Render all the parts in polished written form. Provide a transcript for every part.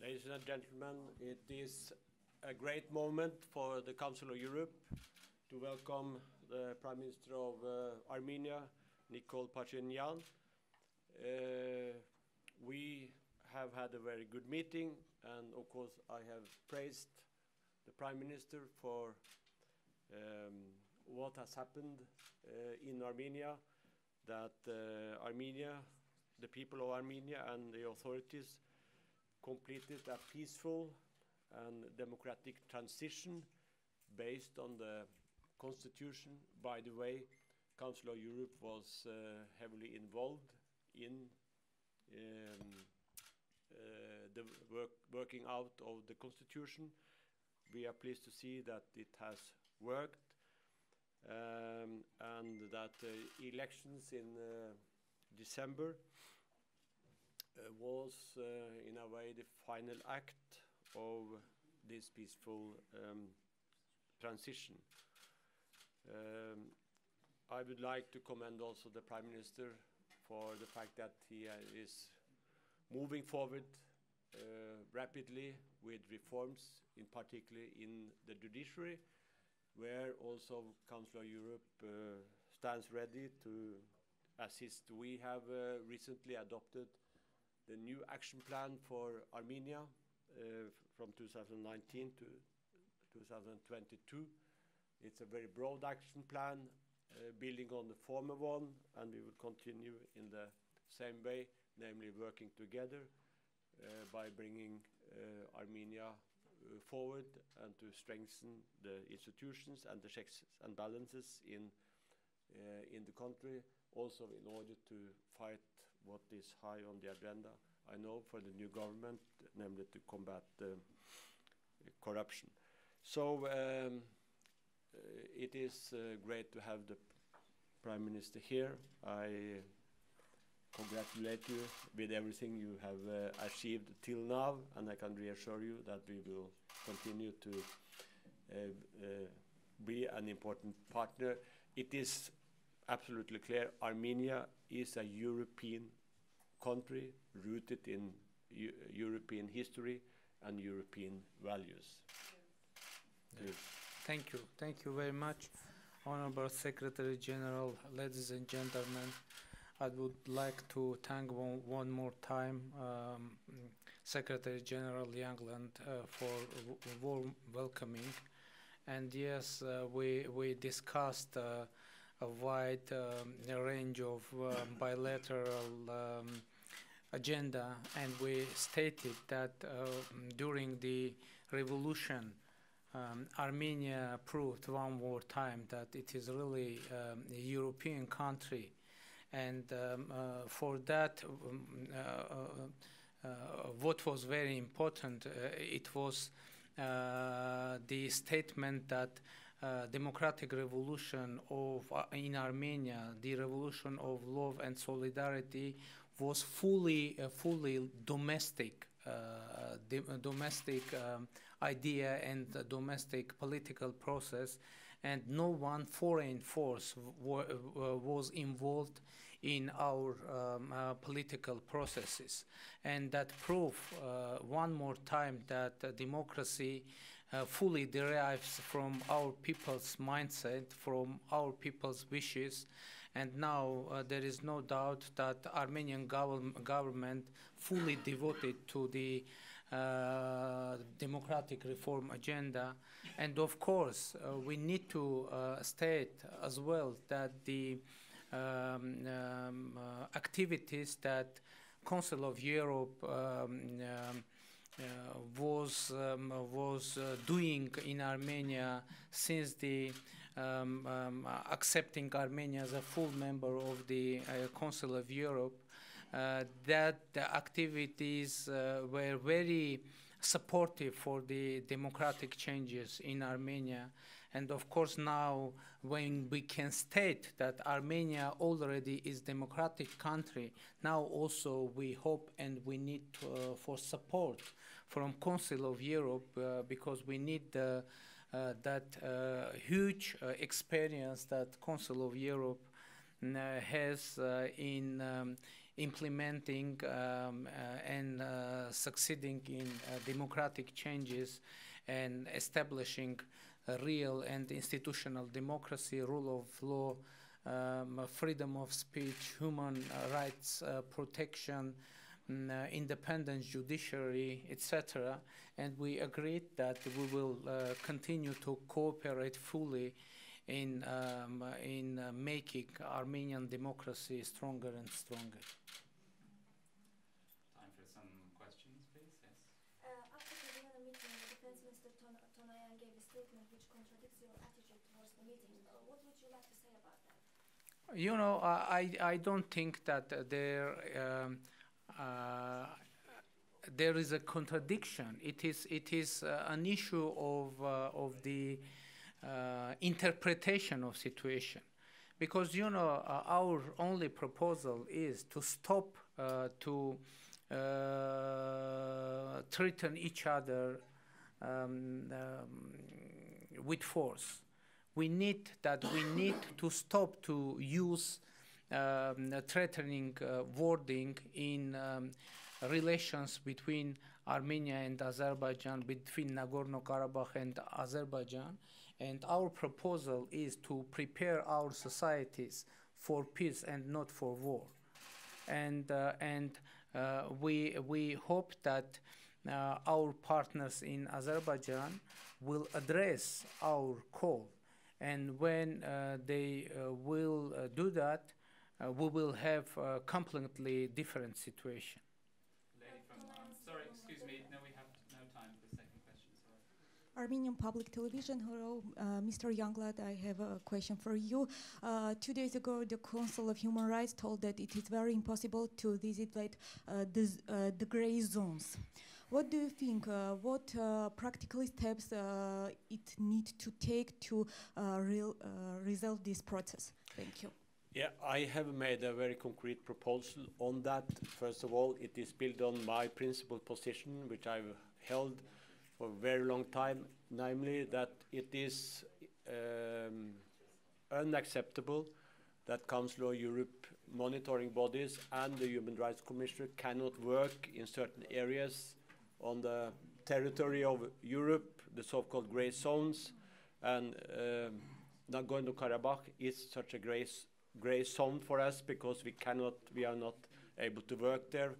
Ladies and gentlemen, it is a great moment for the Council of Europe to welcome the Prime Minister of Armenia, Nikola Pashinyan. We have had a very good meeting, and of course I have praised the Prime Minister for what has happened in Armenia, that Armenia, the people of Armenia and the authorities completed a peaceful and democratic transition based on the constitution. By the way, Council of Europe was heavily involved in the working out of the constitution. We are pleased to see that it has worked, and that elections in December was in a way the final act of this peaceful transition. I would like to commend also the Prime Minister for the fact that he is moving forward rapidly with reforms, in particular in the judiciary, where also Council of Europe stands ready to assist. We have recently adopted the new action plan for Armenia from 2019 to 2022. It's a very broad action plan building on the former one, and we will continue in the same way, namely working together by bringing Armenia forward and to strengthen the institutions and the checks and balances in the country, also in order to fight what is high on the agenda, I know, for the new government, namely to combat corruption. So it is great to have the Prime Minister here. I congratulate you with everything you have achieved till now, and I can reassure you that we will continue to be an important partner. It is absolutely clear Armenia is a European country rooted in European history and European values. Yeah. Thank you. Thank you very much, Honorable Secretary General, ladies and gentlemen. I would like to thank one more time Secretary General Յագլанд for warm welcoming. And yes, we discussed a wide range of bilateral agenda, and we stated that during the revolution, Armenia proved one more time that it is really a European country, and for that, what was very important, it was the statement that democratic revolution in Armenia, the revolution of love and solidarity, was fully domestic idea and domestic political process, and no one foreign force was involved in our political processes. And that proved one more time that democracy fully derives from our people's mindset, from our people's wishes, and now there is no doubt that Armenian government fully devoted to the democratic reform agenda. And of course, we need to state as well that the activities that Council of Europe was doing in Armenia since the accepting Armenia as a full member of the Council of Europe, that the activities were very supportive for the democratic changes in Armenia. And of course now, when we can state that Armenia already is a democratic country, now also we hope and we need for support from Council of Europe, because we need that huge experience that Council of Europe has implementing and succeeding in democratic changes and establishing a real and institutional democracy, rule of law, freedom of speech, human rights protection, independent judiciary, etc. And we agreed that we will continue to cooperate fully in making Armenian democracy stronger and stronger. Time for some questions, please. Yes. After the Vienna meeting, Defense Minister Tonayan gave a statement which contradicts your attitude towards the meeting. What would you like to say about that? You know, I don't think that there is a contradiction. It is an issue of the interpretation of situation, because you know our only proposal is to stop to threaten each other with force. We need to stop to use threatening wording in relations between Armenia and Azerbaijan, between Nagorno-Karabakh and Azerbaijan. And our proposal is to prepare our societies for peace and not for war. And we hope that our partners in Azerbaijan will address our call. And when they will do that, we will have a completely different situation. Lady from, sorry, excuse me, no, we have no time for the second question, sorry. Armenian Public Television, hello, Mr. Youngblood, I have a question for you. 2 days ago, the Council of Human Rights told that it is very impossible to visit the gray zones. What do you think? What practical steps it needs to take to resolve this process? Thank you. Yeah, I have made a very concrete proposal on that. First of all, it is built on my principal position, which I've held for a very long time, namely that it is unacceptable that Council of Europe monitoring bodies and the Human Rights Commissioner cannot work in certain areas on the territory of Europe, the so-called grey zones, and Nagorno-Karabakh is such a grey zone for us because we are not able to work there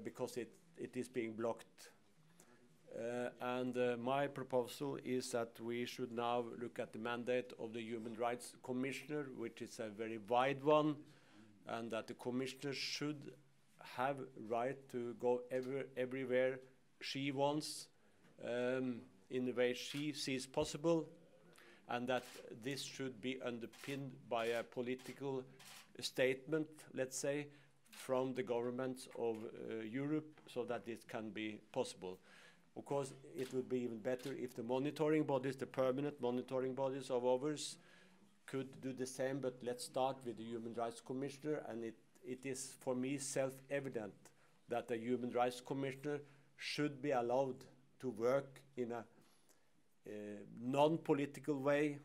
because it is being blocked. My proposal is that we should now look at the mandate of the Human Rights Commissioner, which is a very wide one, and that the Commissioner should have right to go everywhere she wants in the way she sees possible, and that this should be underpinned by a political statement, let's say, from the governments of Europe, so that this can be possible. Of course, it would be even better if the monitoring bodies, the permanent monitoring bodies of ours, could do the same, but let's start with the Human Rights Commissioner, and it is for me self-evident that the Human Rights Commissioner should be allowed to work in a non-political way,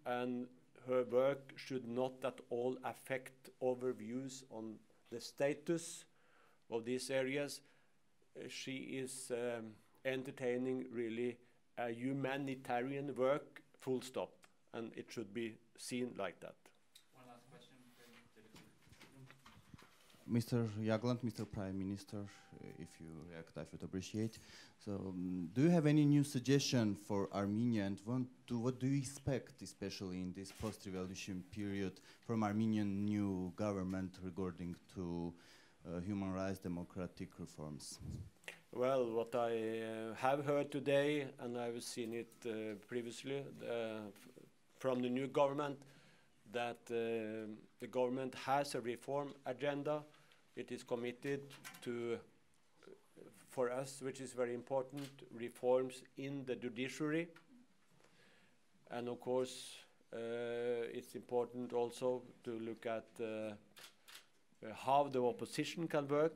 and her work should not at all affect our views on the status of these areas. She is entertaining really a humanitarian work, full stop, and it should be seen like that. One last question. Mr. Յագլանդ, Mr. Prime Minister, if you react, I would appreciate. So, do you have any new suggestion for Armenia, and what do you expect, especially in this post-revolution period, from Armenian new government regarding to human rights, democratic reforms? Well, what I have heard today, and I've seen it previously from the new government, that the government has a reform agenda. It is committed to, for us, which is very important, reforms in the judiciary. And of course, it's important also to look at how the opposition can work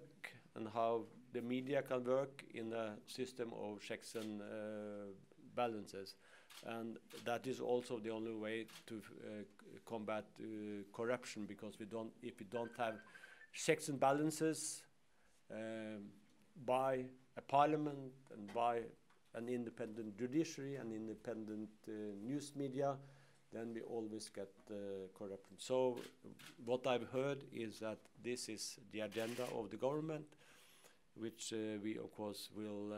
and how the media can work in a system of checks and balances. And that is also the only way to combat corruption, because if we don't have checks and balances by a parliament and by an independent judiciary and independent news media, then we always get corruption. So what I've heard is that this is the agenda of the government, which we of course will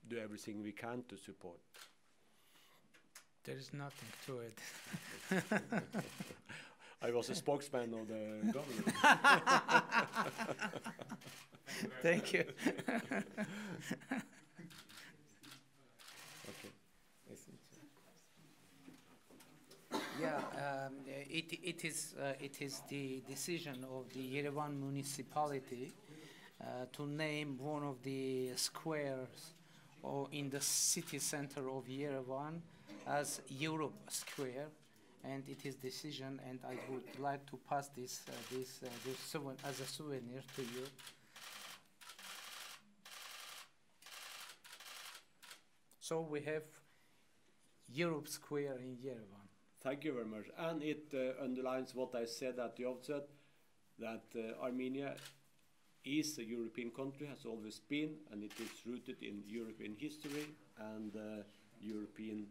do everything we can to support. There is nothing to it. I was a spokesman of the government. Thank you. Okay. Yeah, it is the decision of the Yerevan municipality to name one of the squares in the city center of Yerevan as Europe Square, and it is decision, and I would like to pass this as a souvenir to you. So we have Europe Square in Yerevan. Thank you very much. And it underlines what I said at the outset, that Armenia is a European country, has always been, and it is rooted in European history and European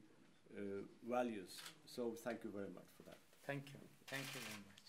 values. So thank you very much for that. Thank you. Thank you very much.